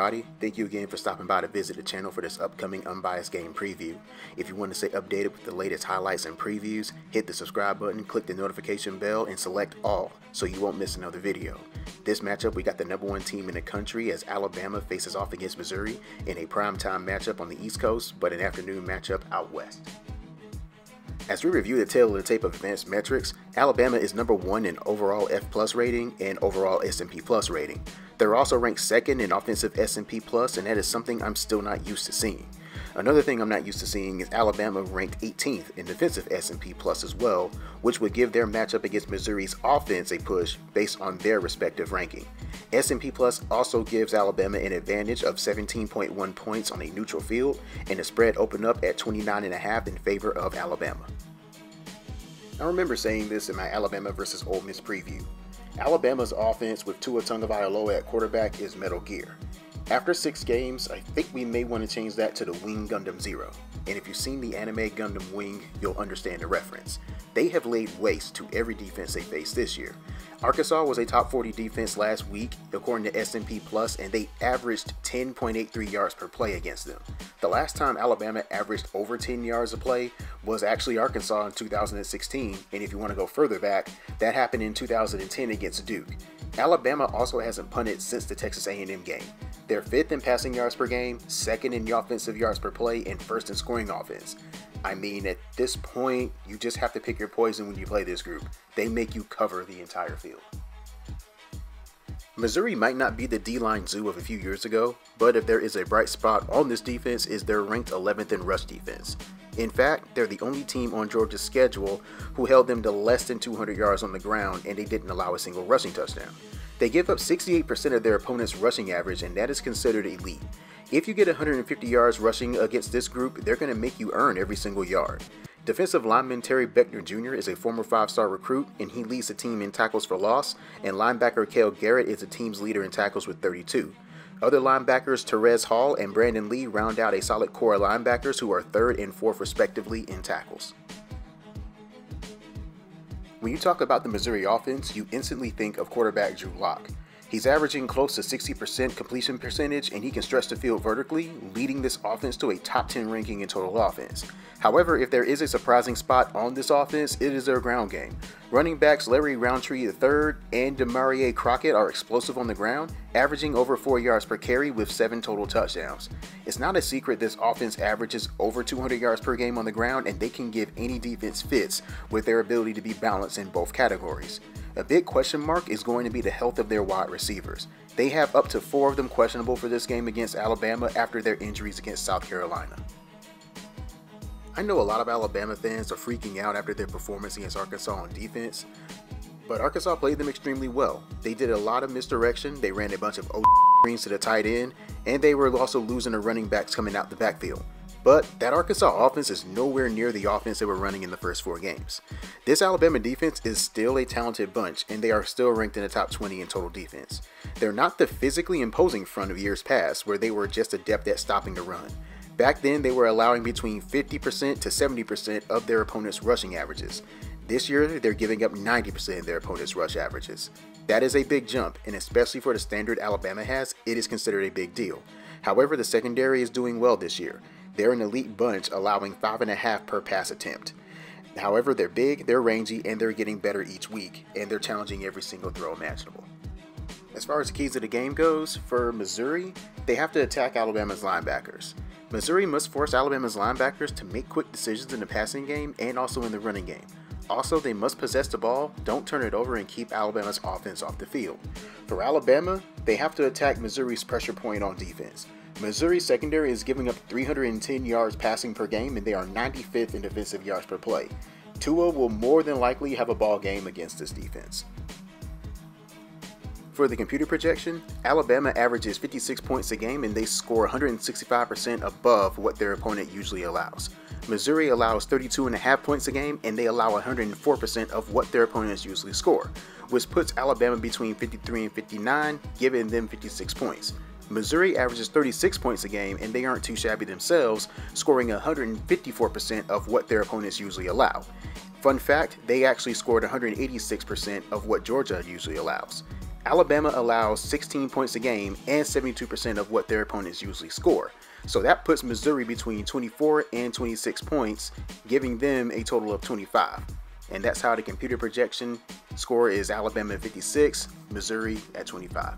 everybody. Thank you again for stopping by to visit the channel for this upcoming unbiased game preview. If you want to stay updated with the latest highlights and previews, hit the subscribe button, click the notification bell, and select all so you won't miss another video. This matchup, we got the #1 team in the country as Alabama faces off against Missouri in a primetime matchup on the East Coast, but an afternoon matchup out west. As we review the tail of the tape of advanced metrics, Alabama is #1 in overall F+ rating and overall S&P Plus rating. They're also ranked 2nd in offensive S&P Plus, and that is something I'm still not used to seeing. Another thing I'm not used to seeing is Alabama ranked 18th in defensive S&P Plus as well, which would give their matchup against Missouri's offense a push based on their respective ranking. S&P Plus also gives Alabama an advantage of 17.1 points on a neutral field, and the spread opened up at 29.5 in favor of Alabama. I remember saying this in my Alabama vs. Ole Miss preview. Alabama's offense with Tua Tagovailoa at quarterback is Metal Gear. After 6 games, I think we may want to change that to the Wing Gundam Zero. And if you've seen the anime Gundam Wing, you'll understand the reference. They have laid waste to every defense they faced this year. Arkansas was a top 40 defense last week, according to S&P Plus, and they averaged 10.83 yards per play against them. The last time Alabama averaged over 10 yards a play was actually Arkansas in 2016, and if you want to go further back, that happened in 2010 against Duke. Alabama also hasn't punted since the Texas A&M game. They're 5th in passing yards per game, 2nd in offensive yards per play, and 1st in scoring offense. I mean, at this point, you just have to pick your poison when you play this group. They make you cover the entire field. Missouri might not be the D-line zoo of a few years ago, but if there is a bright spot on this defense, is they're ranked 11th in rush defense. In fact, they're the only team on Georgia's schedule who held them to less than 200 yards on the ground, and they didn't allow a single rushing touchdown. They give up 68% of their opponent's rushing average, and that is considered elite. If you get 150 yards rushing against this group, they're going to make you earn every single yard. Defensive lineman Terry Beckner Jr. is a former 5-star recruit, and he leads the team in tackles for loss, and linebacker Cale Garrett is the team's leader in tackles with 32. Other linebackers Terez Hall and Brandon Lee round out a solid core of linebackers who are 3rd and 4th respectively in tackles. When you talk about the Missouri offense, you instantly think of quarterback Drew Lock. He's averaging close to 60% completion percentage, and he can stretch the field vertically, leading this offense to a top 10 ranking in total offense. However, if there is a surprising spot on this offense, it is their ground game. Running backs Larry Roundtree III and Demarie Crockett are explosive on the ground, averaging over 4 yards per carry with 7 total touchdowns. It's not a secret this offense averages over 200 yards per game on the ground, and they can give any defense fits with their ability to be balanced in both categories. A big question mark is going to be the health of their wide receivers. They have up to 4 of them questionable for this game against Alabama after their injuries against South Carolina. I know a lot of Alabama fans are freaking out after their performance against Arkansas on defense, but Arkansas played them extremely well. They did a lot of misdirection, they ran a bunch of screens to the tight end, and they were also losing the running backs coming out the backfield. But that Arkansas offense is nowhere near the offense they were running in the first 4 games. This Alabama defense is still a talented bunch, and they are still ranked in the top 20 in total defense. They're not the physically imposing front of years past, where they were just adept at stopping the run. Back then, they were allowing between 50% to 70% of their opponent's rushing averages. This year, they're giving up 90% of their opponent's rush averages. That is a big jump, and especially for the standard Alabama has, it is considered a big deal. However, the secondary is doing well this year. They're an elite bunch, allowing 5.5 per pass attempt. However, they're big, they're rangy, and they're getting better each week, and they're challenging every single throw imaginable. As far as the keys of the game goes, for Missouri, they have to attack Alabama's linebackers. Missouri must force Alabama's linebackers to make quick decisions in the passing game and also in the running game. Also, they must possess the ball, don't turn it over, and keep Alabama's offense off the field. For Alabama, they have to attack Missouri's pressure point on defense. Missouri's secondary is giving up 310 yards passing per game, and they are 95th in defensive yards per play. Tua will more than likely have a ball game against this defense. For the computer projection, Alabama averages 56 points a game, and they score 165% above what their opponent usually allows. Missouri allows 32.5 points a game, and they allow 104% of what their opponents usually score, which puts Alabama between 53 and 59, giving them 56 points. Missouri averages 36 points a game, and they aren't too shabby themselves, scoring 154% of what their opponents usually allow. Fun fact, they actually scored 186% of what Georgia usually allows. Alabama allows 16 points a game and 72% of what their opponents usually score. So that puts Missouri between 24 and 26 points, giving them a total of 25. And that's how the computer projection score is Alabama at 56, Missouri at 25.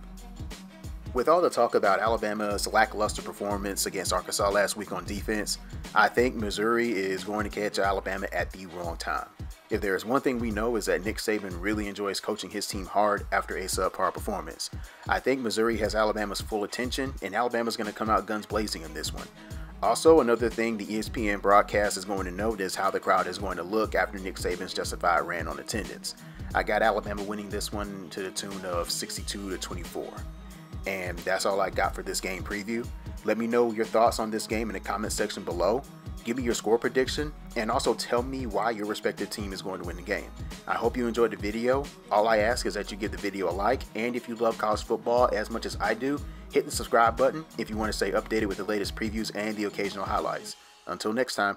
With all the talk about Alabama's lackluster performance against Arkansas last week on defense, I think Missouri is going to catch Alabama at the wrong time. If there is one thing we know is that Nick Saban really enjoys coaching his team hard after a subpar performance. I think Missouri has Alabama's full attention, and Alabama's going to come out guns blazing in this one. Also, another thing the ESPN broadcast is going to note is how the crowd is going to look after Nick Saban's justified ran on attendance. I got Alabama winning this one to the tune of 62-24. And that's all I got for this game preview. Let me know your thoughts on this game in the comment section below. Give me your score prediction, and also tell me why your respective team is going to win the game. I hope you enjoyed the video. All I ask is that you give the video a like, and if you love college football as much as I do, hit the subscribe button if you want to stay updated with the latest previews and the occasional highlights. Until next time.